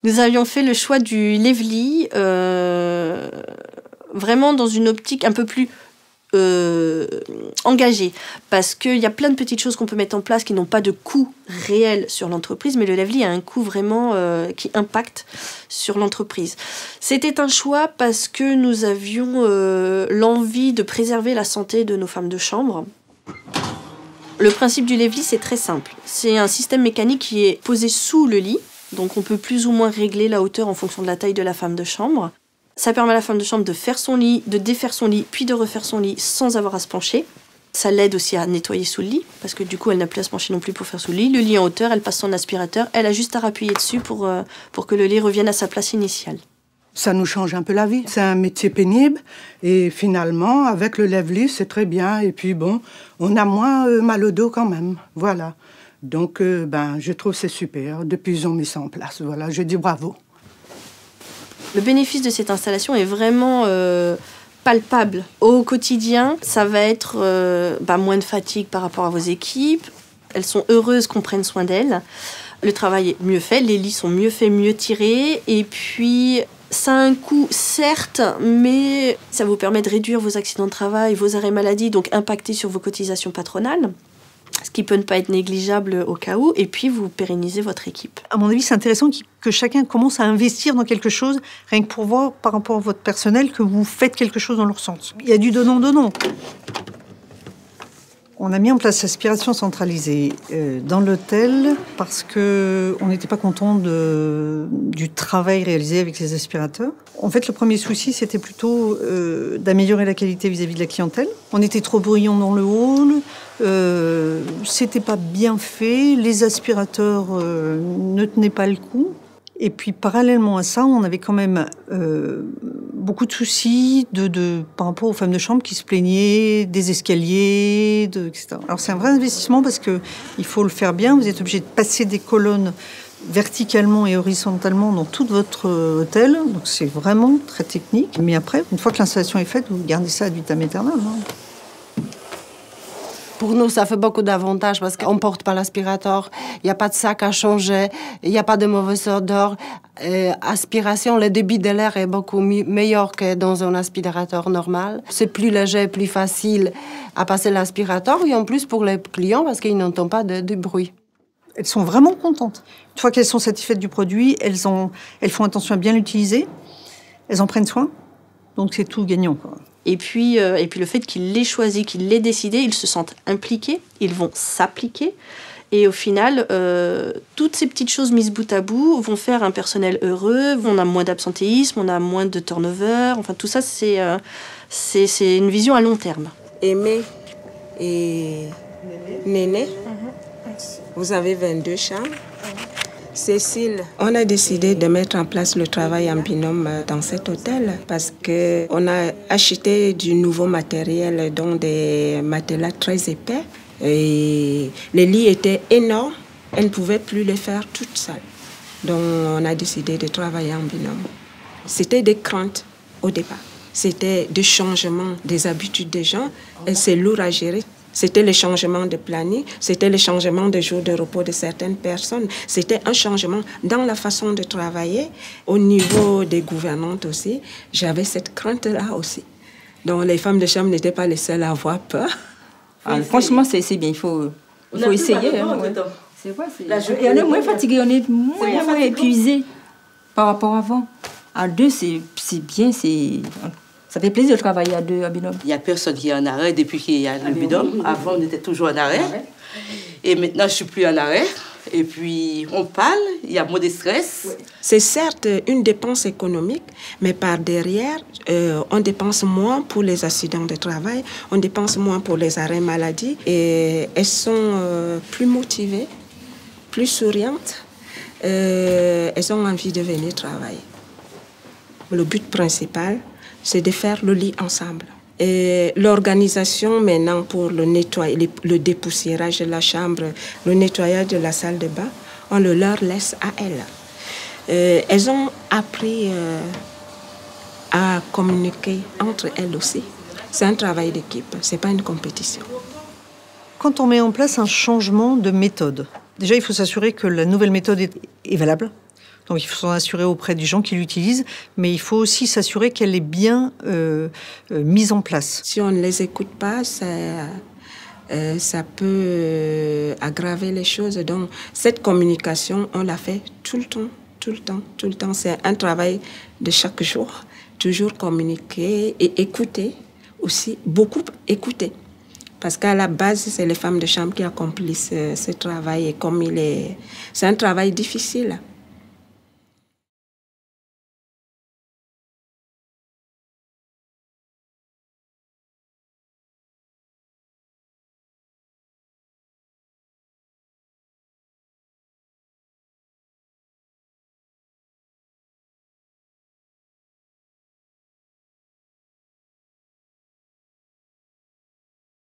Nous avions fait le choix du lève-lit, vraiment dans une optique un peu plus engagée, parce qu'il y a plein de petites choses qu'on peut mettre en place qui n'ont pas de coût réel sur l'entreprise, mais le lève-lit a un coût vraiment qui impacte sur l'entreprise. C'était un choix parce que nous avions l'envie de préserver la santé de nos femmes de chambre. Le principe du lève-lit, c'est très simple. C'est un système mécanique qui est posé sous le lit, donc on peut plus ou moins régler la hauteur en fonction de la taille de la femme de chambre. Ça permet à la femme de chambre de faire son lit, de défaire son lit, puis de refaire son lit sans avoir à se pencher. Ça l'aide aussi à nettoyer sous le lit, parce que du coup, elle n'a plus à se pencher non plus pour faire sous le lit. Le lit en hauteur, elle passe son aspirateur, elle a juste à appuyer dessus pour que le lit revienne à sa place initiale. Ça nous change un peu la vie. C'est un métier pénible et finalement, avec le lève-lit, c'est très bien. Et puis bon, on a moins mal au dos quand même. Voilà. Donc, je trouve que c'est super. Depuis, ils ont mis ça en place. Voilà, je dis bravo. Le bénéfice de cette installation est vraiment palpable. Au quotidien, ça va être moins de fatigue par rapport à vos équipes. Elles sont heureuses qu'on prenne soin d'elles. Le travail est mieux fait, les lits sont mieux faits, mieux tirés. Et puis, ça a un coût, certes, mais ça vous permet de réduire vos accidents de travail, vos arrêts maladie, donc impacter sur vos cotisations patronales. Ce qui peut ne pas être négligeable au cas où, et puis vous pérennisez votre équipe. À mon avis, c'est intéressant que chacun commence à investir dans quelque chose, rien que pour voir, par rapport à votre personnel, que vous faites quelque chose dans leur sens. Il y a du donnant-donnant. On a mis en place l'aspiration centralisée dans l'hôtel parce qu'on n'était pas content du travail réalisé avec les aspirateurs. En fait, le premier souci, c'était plutôt d'améliorer la qualité vis-à-vis de la clientèle. On était trop bruyants dans le hall, c'était pas bien fait, les aspirateurs ne tenaient pas le coup. Et puis, parallèlement à ça, on avait quand même beaucoup de soucis par rapport aux femmes de chambre qui se plaignaient des escaliers, etc. Alors, c'est un vrai investissement parce qu'il faut le faire bien. Vous êtes obligé de passer des colonnes verticalement et horizontalement dans tout votre hôtel. Donc, c'est vraiment très technique. Mais après, une fois que l'installation est faite, vous gardez ça ad vitam aeternam. Pour nous, ça fait beaucoup d'avantages parce qu'on ne porte pas l'aspirateur, il n'y a pas de sac à changer, il n'y a pas de mauvaise odeur. Aspiration, le débit de l'air est beaucoup meilleur que dans un aspirateur normal. C'est plus léger, plus facile à passer l'aspirateur et en plus pour les clients parce qu'ils n'entendent pas de bruit. Elles sont vraiment contentes. Une fois qu'elles sont satisfaites du produit, elles font attention à bien l'utiliser, elles en prennent soin, donc c'est tout gagnant, quoi. Et puis le fait qu'ils l'aient choisi, qu'ils l'aient décidé, ils se sentent impliqués, ils vont s'appliquer. Et au final, toutes ces petites choses mises bout à bout vont faire un personnel heureux, on a moins d'absentéisme, on a moins de turnover. Enfin, tout ça, c'est une vision à long terme. Aimé et Néné, vous avez 22 chambres. Cécile, on a décidé de mettre en place le travail en binôme dans cet hôtel parce qu'on a acheté du nouveau matériel, dont des matelas très épais. Et les lits étaient énormes, elle ne pouvait plus les faire toute seule. Donc on a décidé de travailler en binôme. C'était des craintes au départ. C'était des changements des habitudes des gens et c'est lourd à gérer. C'était le changement de planning, c'était le changement de jours de repos de certaines personnes. C'était un changement dans la façon de travailler. Au niveau des gouvernantes aussi, j'avais cette crainte-là aussi. Donc les femmes de chambre n'étaient pas les seules à avoir peur. Franchement, c'est bien, il faut essayer. Hein, ouais. C'est vrai, et on est moins fatigué, on est moins épuisé par rapport à avant. À deux, c'est bien, ça fait plaisir de travailler à deux, à binôme. Il n'y a personne qui est en arrêt depuis qu'il y a le binôme. Avant, on était toujours en arrêt. Et maintenant, je ne suis plus en arrêt. Et puis, on parle, il y a moins de stress. C'est certes une dépense économique, mais par derrière, on dépense moins pour les accidents de travail, on dépense moins pour les arrêts maladie. Et elles sont plus motivées, plus souriantes. Elles ont envie de venir travailler. Le but principal, c'est de faire le lit ensemble. Et l'organisation maintenant pour le nettoyage, le dépoussiérage de la chambre, le nettoyage de la salle de bain, on le leur laisse à elles. Elles ont appris à communiquer entre elles aussi. C'est un travail d'équipe, ce n'est pas une compétition. Quand on met en place un changement de méthode, déjà il faut s'assurer que la nouvelle méthode est valable, Donc il faut s'en assurer auprès des gens qui l'utilisent, mais il faut aussi s'assurer qu'elle est bien mise en place. Si on ne les écoute pas, ça peut aggraver les choses. Donc cette communication, on la fait tout le temps. C'est un travail de chaque jour. Toujours communiquer et écouter aussi, beaucoup écouter. Parce qu'à la base, c'est les femmes de chambre qui accomplissent ce travail. Et comme c'est un travail difficile.